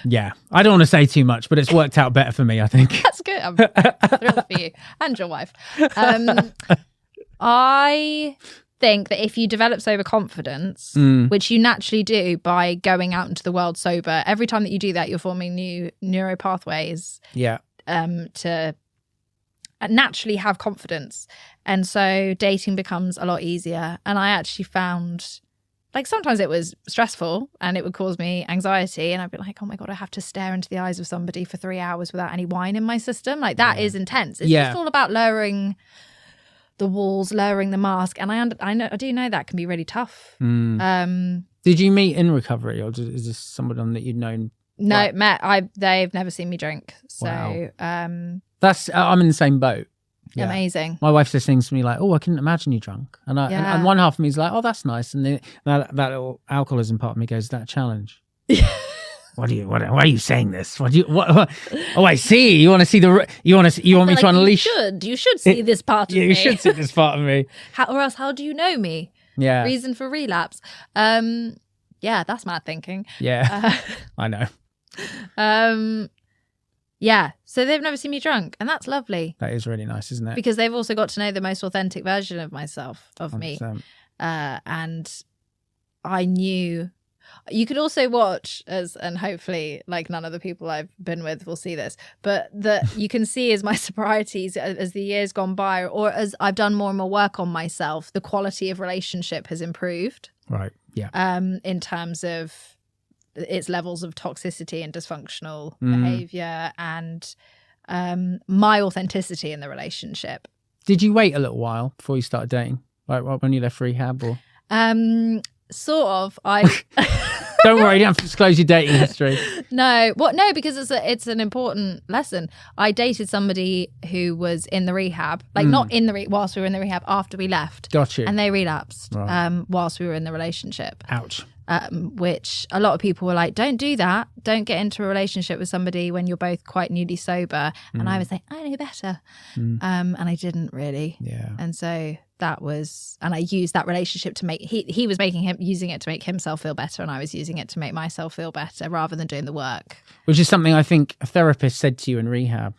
Yeah, I don't want to say too much, but it's worked out better for me, I think. That's good. I'm thrilled for you and your wife. I think that if you develop sober confidence, which you naturally do by going out into the world sober, every time that you do that, you're forming new neural pathways. Yeah. To naturally have confidence. And so dating becomes a lot easier. And I actually found, like, sometimes it was stressful and it would cause me anxiety. And I'd be like, oh my God, I have to stare into the eyes of somebody for 3 hours without any wine in my system. Like, that is intense. It's just all about lowering the walls, lowering the mask. And I do know that can be really tough. Did you meet in recovery, or is this someone that you'd known? No, they've never seen me drink. So wow. That's I'm in the same boat. Yeah. Amazing. My wife says things to me like, "Oh, I couldn't imagine you drunk," and one half of me is like, "Oh, that's nice," and then that little alcoholism part of me goes, "That challenge." What are you saying this? What? Oh, I see. You want to see you want me to unleash? You should see this part of me. Yeah, you should see this part of me. Or else, how do you know me? Yeah. Reason for relapse. Yeah, that's mad thinking. Yeah, I know. Yeah, so they've never seen me drunk, and that's lovely. That is really nice, isn't it? Because they've also got to know the most authentic version of myself, of 100%. Me. And I knew. You could also watch and hopefully, like, none of the people I've been with will see this, but that you can see as my sobrieties, as the years gone by, or as I've done more and more work on myself, the quality of relationship has improved. Right. Yeah. In terms of its levels of toxicity and dysfunctional behavior, and my authenticity in the relationship. Did you wait a little while before you started dating, like when you left rehab, or? Sort of. Don't worry, you don't have to disclose your dating history. No, because it's an important lesson. I dated somebody who was in the rehab, like not in the whilst we were in the rehab, after we left. Got you. And they relapsed whilst we were in the relationship. Ouch. Which a lot of people were like, don't do that. Don't get into a relationship with somebody when you're both quite newly sober. And I was like, I know better. And I didn't really. Yeah. And so that was, and I used that relationship to make, he was using it to make himself feel better, and I was using it to make myself feel better rather than doing the work. Which is something I think a therapist said to you in rehab.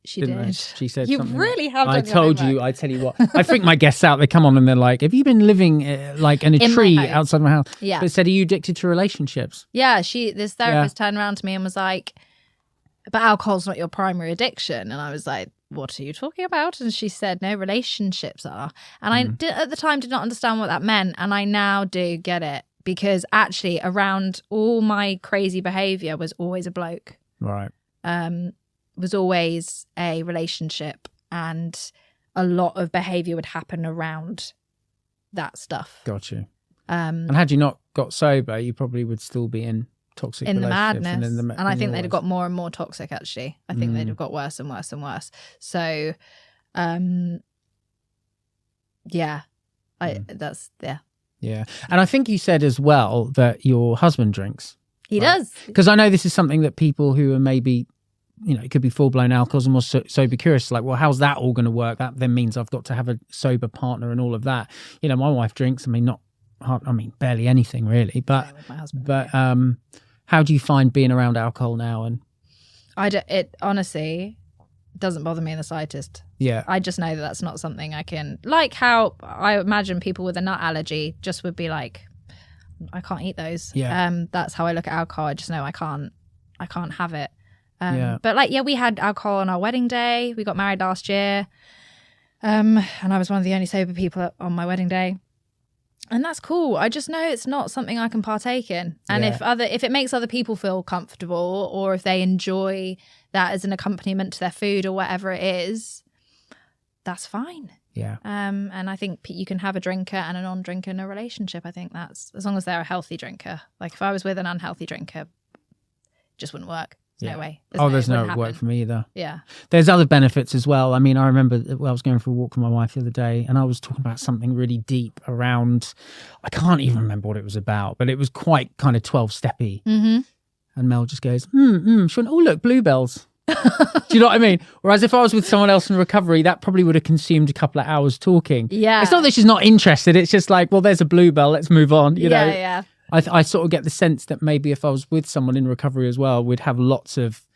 She did. They? She said you something. Really have done I told you. I tell you what. I freak my guests out. They come on and they're like, "Have you been living like in a tree outside my house?" Yeah. But said, "Are you addicted to relationships?" Yeah. This therapist turned around to me and was like, "But alcohol's not your primary addiction." And I was like, "What are you talking about?" And she said, "No, relationships are." And I did, at the time, did not understand what that meant, and I now do get it, because actually, around all my crazy behavior was always a bloke. Right. Was always a relationship, and a lot of behavior would happen around that stuff. Got you. And had you not got sober, you probably would still be in toxic in the relationships. Madness. And I think they'd have got more and more toxic, actually. I think they'd have got worse and worse and worse. So, yeah. Yeah. And I think you said as well that your husband drinks. He does. Because I know this is something that people who are maybe, it could be full-blown alcoholism or sober curious, like, well, how's that all going to work? That then means I've got to have a sober partner and all of that. My wife drinks. Barely anything really. But how do you find being around alcohol now? And it honestly doesn't bother me in the slightest. Yeah. I just know that that's not something I can, like how I imagine people with a nut allergy just would be like, I can't eat those. Yeah. That's how I look at alcohol. I just know I can't have it. Yeah. But we had alcohol on our wedding day. We got married last year. And I was one of the only sober people on my wedding day. And that's cool. I just know it's not something I can partake in. And if it makes other people feel comfortable, or if they enjoy that as an accompaniment to their food or whatever it is, that's fine. Yeah. And I think you can have a drinker and a non-drinker in a relationship. I think that's, as long as they're a healthy drinker. Like, if I was with an unhealthy drinker, it just wouldn't work. No way. There's no work for me either. Yeah. There's other benefits as well. I remember I was going for a walk with my wife the other day, and I was talking about something really deep around, I can't even remember what it was about, but it was quite kind of 12-steppy. Mm-hmm. And Mel just goes, she went, oh, look, bluebells. Do you know what I mean? Whereas if I was with someone else in recovery, that probably would have consumed a couple of hours talking. Yeah. It's not that she's not interested. It's just like, well, there's a bluebell. Let's move on. You know? Yeah. I sort of get the sense that maybe if I was with someone in recovery as well, we'd have lots of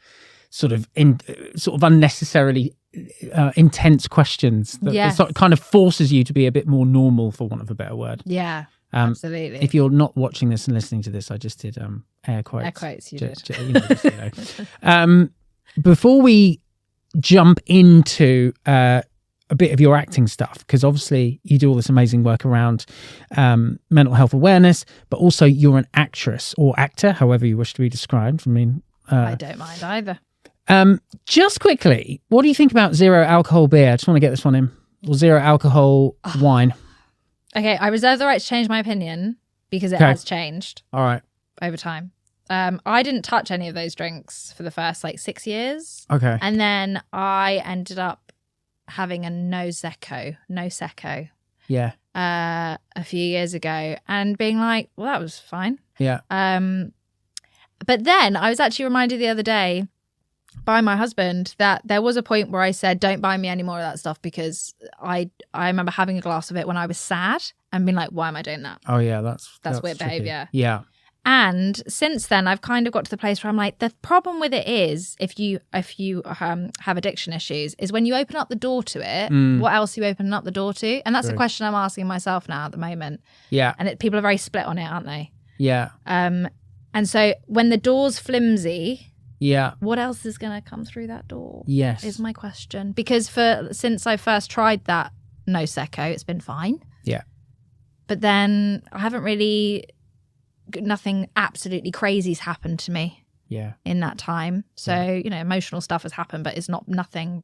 sort of unnecessarily intense questions that sort of kind of forces you to be a bit more normal, for want of a better word. Yeah, absolutely. If you're not watching this and listening to this, I just did air quotes. Air quotes, you did. Before we jump into a bit of your acting stuff, because obviously you do all this amazing work around mental health awareness, but also you're an actress or actor, however you wish to be described. I mean, I don't mind either. Just quickly, what do you think about zero alcohol beer? I just want to get this one in. Or zero alcohol wine. Okay, I reserve the right to change my opinion because it has changed. All right. Over time. I didn't touch any of those drinks for the first 6 years. Okay. And then I ended up having a no secco. Yeah. A few years ago and being like, well, that was fine. Yeah. But then I was actually reminded the other day by my husband that there was a point where I said, don't buy me any more of that stuff, because I remember having a glass of it when I was sad and being like, why am I doing that? Oh yeah, that's weird behavior. Yeah. And since then I've kind of got to the place where I'm like, the problem with it is if you have addiction issues is when you open up the door to it, what else are you opening up the door to? And that's a question I'm asking myself now at the moment. Yeah. And people are very split on it, aren't they? Yeah. And so when the door's flimsy, what else is going to come through that door? Yes. Is my question. Because since I first tried that no secco, it's been fine. Yeah. But then I haven't really, nothing absolutely crazy's happened to me. Yeah. In that time. So, emotional stuff has happened, but it's nothing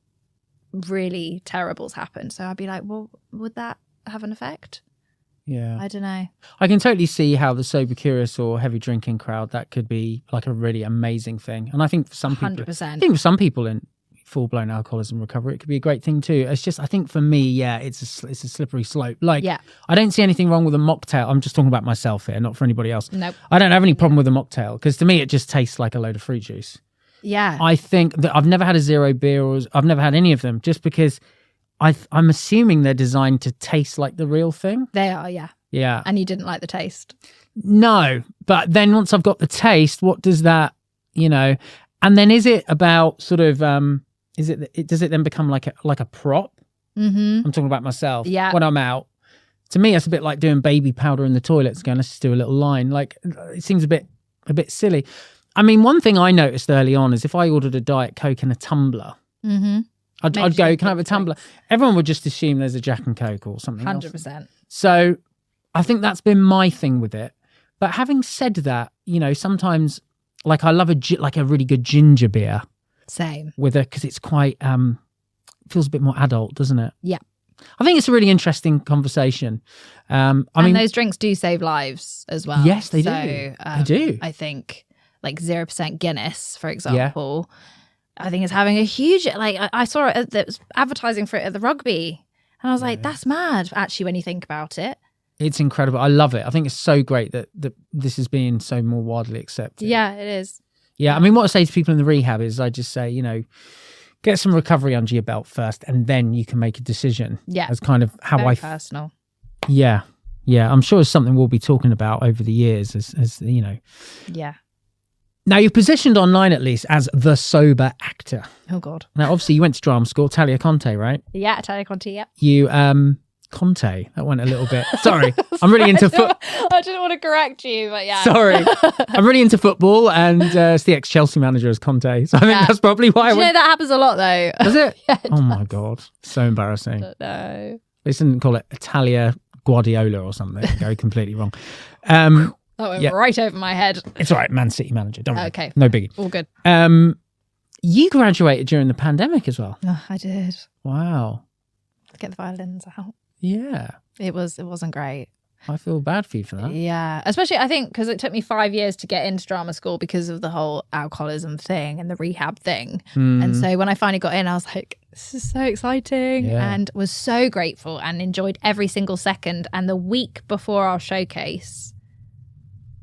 really terrible's happened. So I'd be like, well, would that have an effect? Yeah. I don't know. I can totally see how the sober curious or heavy drinking crowd, that could be like a really amazing thing. And I think for some people, 100%. I think for some people in full-blown alcoholism recovery, it could be a great thing too. It's just, I think for me, it's a slippery slope. I don't see anything wrong with a mocktail. I'm just talking about myself here, not for anybody else. Nope. I don't have any problem with a mocktail because to me, it just tastes like a load of fruit juice. Yeah. I think that I've never had a zero beer or I've never had any of them just because I'm assuming they're designed to taste like the real thing. They are, yeah. Yeah. And you didn't like the taste? No. But then once I've got the taste, what does that, and then is it about sort of, does it then become like a prop? Mm-hmm. I'm talking about myself. Yeah. When I'm out. To me, it's a bit like doing baby powder in the toilets, going, let's just do a little line. Like, it seems a bit silly. I mean, one thing I noticed early on is if I ordered a Diet Coke in a tumbler, I'd go, can I have a tumbler? Everyone would just assume there's a Jack and Coke or something 100%. So I think that's been my thing with it. But having said that, sometimes like I love a really good ginger beer. Same. Because it's quite, feels a bit more adult, doesn't it? Yeah. I think it's a really interesting conversation. I mean, those drinks do save lives as well. Yes, they do. They do. I think like 0% Guinness, for example, I think it's having a huge, I saw it, there was advertising for it at the rugby. And I was like, that's mad, actually, when you think about it. It's incredible. I love it. I think it's so great that this is being so more widely accepted. Yeah, it is. Yeah, I mean, what I say to people in the rehab is I just say, get some recovery under your belt first and then you can make a decision. Yeah. As kind of how Very personal. Yeah. Yeah. I'm sure it's something we'll be talking about over the years as Yeah. Now, you're positioned online, at least, as the sober actor. Oh, God. Now, obviously, you went to drama school, Talia Conte, right? Yeah, Talia Conte, yeah. You, Conte, that went a little bit. Sorry, I'm really into football. I didn't want to correct you, but yeah. Sorry. I'm really into football, and it's the ex-Chelsea manager as Conte. So I think that's probably why I went. That happens a lot, though. Does it? Yeah, it does. My God. So embarrassing. No. They didn't call it Italia Guardiola or something. Go completely wrong. That went right over my head. It's all right. Man City manager. Don't worry. Okay. No biggie. All good. You graduated during the pandemic as well. Oh, I did. Wow. Get the violins out. Yeah. It wasn't great. I feel bad for you for that. Yeah. Especially, I think, because it took me 5 years to get into drama school because of the whole alcoholism thing and the rehab thing. And so when I finally got in, I was like, this is so exciting, and was so grateful and enjoyed every single second. And the week before our showcase,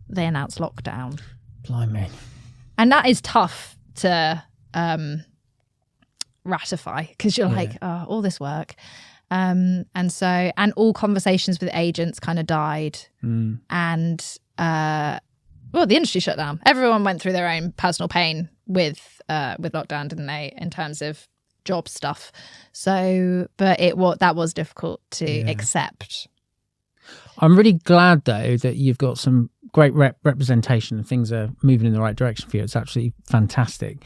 they announced lockdown. Blimey. And that is tough to ratify because you're like, oh, all this work. And all conversations with agents kind of died. And the industry shut down. Everyone went through their own personal pain with lockdown, didn't they, in terms of job stuff. So, but that was difficult to accept. I'm really glad though that you've got some great representation and things are moving in the right direction for you. It's absolutely fantastic.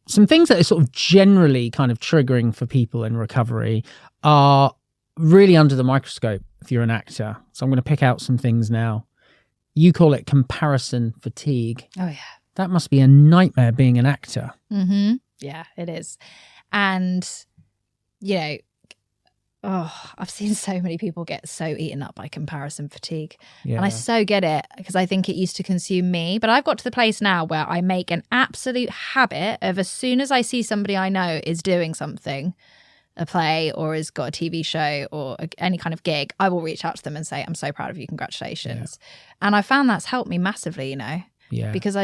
Some things that are sort of generally kind of triggering for people in recovery are really under the microscope if you're an actor. So I'm going to pick out some things now. You call it comparison fatigue. Oh, yeah. That must be a nightmare being an actor. Mm-hmm. Yeah, it is. And, you know, I've seen so many people get so eaten up by comparison fatigue. Yeah. And I so get it because I think it used to consume me. But I've got to the place now where I make an absolute habit of, as soon as I see somebody I know is doing something, a play or has got a TV show or any kind of gig, I will reach out to them and say, I'm so proud of you. Congratulations. Yeah. And I found that's helped me massively, you know, because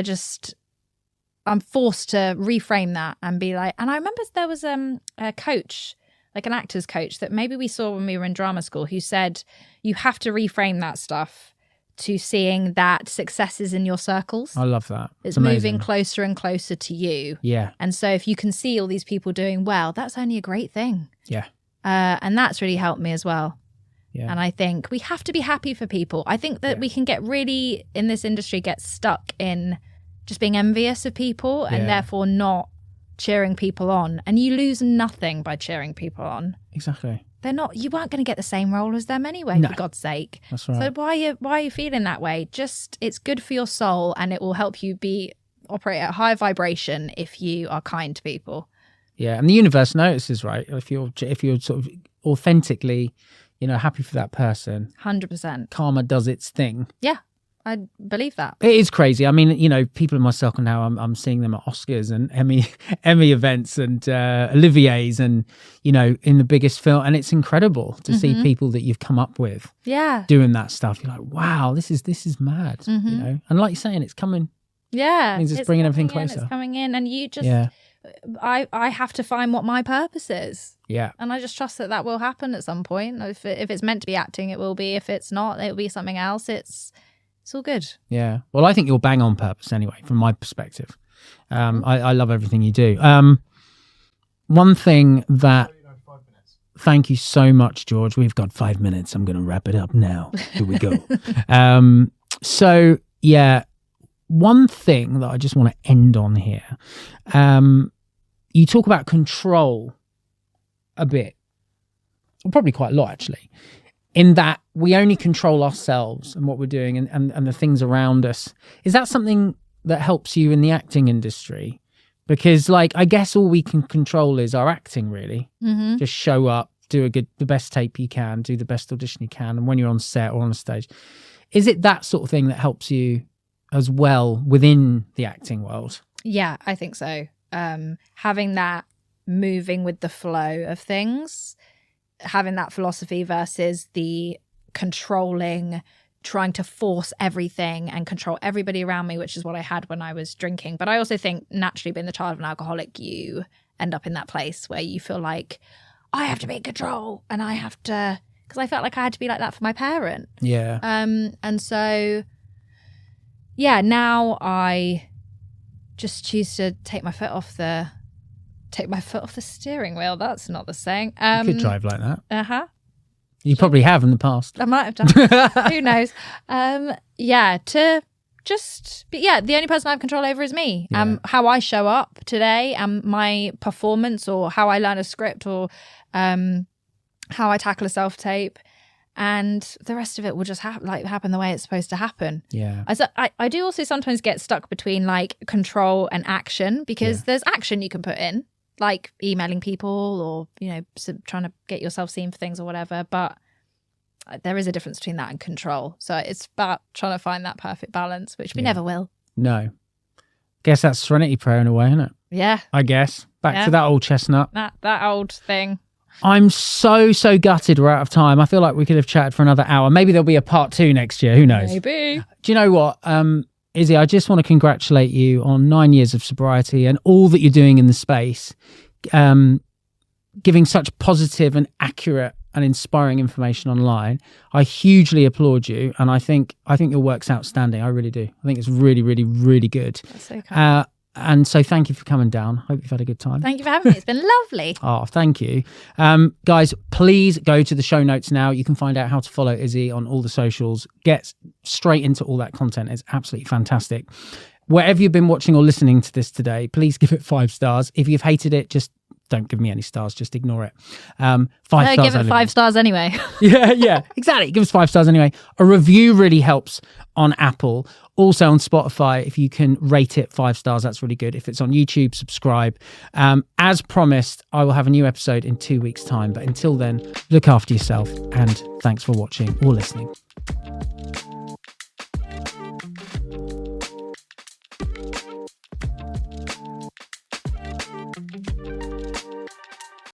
I'm forced to reframe that and be like, and I remember there was a coach, like an actor's coach that maybe we saw when we were in drama school, who said you have to reframe that stuff to seeing that success is in your circles. I love that. It's moving closer and closer to you. Yeah. And so if you can see all these people doing well, that's only a great thing. Yeah. And that's really helped me as well. Yeah. And I think we have to be happy for people. I think that we can get really, in this industry, get stuck in just being envious of people and therefore not cheering people on. And you lose nothing by cheering people on. Exactly. You weren't going to get the same role as them anyway, for God's sake. That's right. So why are you feeling that way? Just, it's good for your soul and it will help you operate at high vibration if you are kind to people. Yeah, and the universe notices, right? If you're sort of authentically, happy for that person. 100%. Karma does its thing. Yeah. I believe that. It is crazy. I mean, people in my circle now, I'm seeing them at Oscars and Emmy events and Olivier's and, in the biggest film. And it's incredible to see people that you've come up with doing that stuff. You're like, wow, this is mad, And like you're saying, it's coming. Yeah. It means it's bringing everything closer. It's coming in and you just, I have to find what my purpose is. Yeah. And I just trust that will happen at some point. If it's meant to be acting, it will be. If it's not, it will be something else. It's all good. Yeah. Well, I think you're bang on purpose anyway, from my perspective. I love everything you do. One thing that... Thank you so much, George. We've got 5 minutes. I'm going to wrap it up now. Here we go. One thing that I just want to end on here. You talk about control a bit. Well, probably quite a lot, actually. In that we only control ourselves and what we're doing and the things around us. Is that something that helps you in the acting industry? Because I guess all we can control is our acting, really. Mm-hmm. Just show up, do the best tape you can, do the best audition you can. And when you're on set or on a stage, is it that sort of thing that helps you as well within the acting world? Yeah, I think so. Having that moving with the flow of things, having that philosophy versus the controlling, trying to force everything and control everybody around me, which is what I had when I was drinking. But I also think naturally being the child of an alcoholic, you end up in that place where you feel like I have to be in control and I have to, because I felt like I had to be like that for my parent. Yeah. And so, now I just choose to take my foot off the steering wheel. That's not the saying. You could drive like that. Uh-huh. You probably have in the past. I might have done. Who knows? The only person I have control over is me. Yeah. How I show up today and my performance, or how I learn a script, or how I tackle a self-tape. And the rest of it will just happen the way it's supposed to happen. Yeah. I do also sometimes get stuck between control and action, because there's action you can put in, like emailing people or, trying to get yourself seen for things or whatever. But there is a difference between that and control. So it's about trying to find that perfect balance, which we never will. No. Guess that's Serenity Prayer in a way, isn't it? Yeah. I guess. Back to that old chestnut. That old thing. I'm so gutted we're out of time. I feel like we could have chatted for another hour. Maybe there'll be a part 2 next year. Who knows? Maybe. Do you know what? Issy, I just want to congratulate you on 9 years of sobriety and all that you're doing in the space, giving such positive and accurate and inspiring information online. I hugely applaud you, and I think your work's outstanding. I really do. I think it's really, really, really good. That's so kind. And so thank you for coming down. Hope you've had a good time. Thank you for having me. It's been lovely. Oh, thank you. Guys, please go to the show notes now. You can find out how to follow Issy on all the socials. Get straight into all that content. It's absolutely fantastic. Wherever you've been watching or listening to this today, please give it 5 stars. If you've hated it, just don't give me any stars. Just ignore it. 5 stars. Give it 5 stars anyway. Yeah, exactly. Give us 5 stars anyway. A review really helps on Apple. Also on Spotify, if you can rate it 5 stars, that's really good. If it's on YouTube, subscribe. As promised, I will have a new episode in 2 weeks' time. But until then, look after yourself, and thanks for watching or listening.